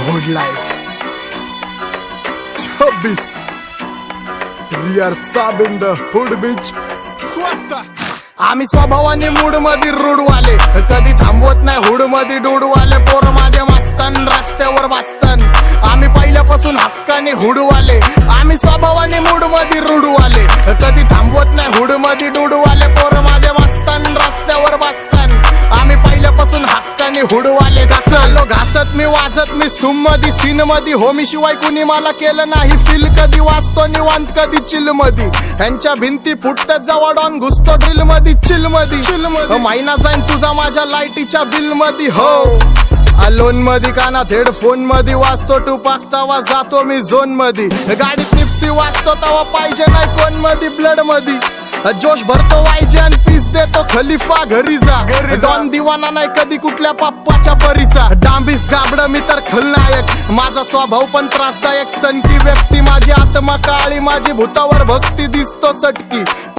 Hood life 26 We are sub in the hood bitch स्वतः आम्ही स्वभावाने मूड मध्ये रूडवाले कधी थांबवत नाही हुड मध्ये डूडवाले पोर माझे मस्तान रस्त्यावर बसतान आम्ही पहिल्यापासून हक्काने हुडवाले आम्ही स्वभावाने मूड मध्ये रूडवाले कधी थांबवत नाही हुड मध्ये डूडवाले पोर माझे मस्तान रस्त्यावर बसतान आम्ही पहिल्यापासून हक्काने हुडवाले घासलो घासत मी वाजत मी सुम मध्ये सीन मध्ये होमी शिवाय कुणी मला केलं नाही फील कधी वाचतो निवांत कधी चिल मध्ये ह्यांच्या भिंती फुटतात जवळ ऑन घुसतो ड्रिल मध्ये चिल मध्ये महिना जाईन तुझा माझ्या लाईटीच्या बिल मध्ये हो अलोन मध्ये कानात हेडफोन मध्ये वाचतो तू पाकतावा जातो मी झोन मध्ये गाडीत निप्सी वाचतो तवा पाहिजे नाही कोण मध्ये ब्लड मध्ये जोश भरतो वायजे आणि पीस देतो खलिफा घरी जा डॉन दिवाना नाही कधी कुठल्या पप्पाच्या परीचा डांबीस गाबड मी तर खलनायक माझा स्वभाव पण त्रासदायक सनकी व्यक्ती माझी आत्मा काळी माझी भूतावर भक्ती दिसतो सटकी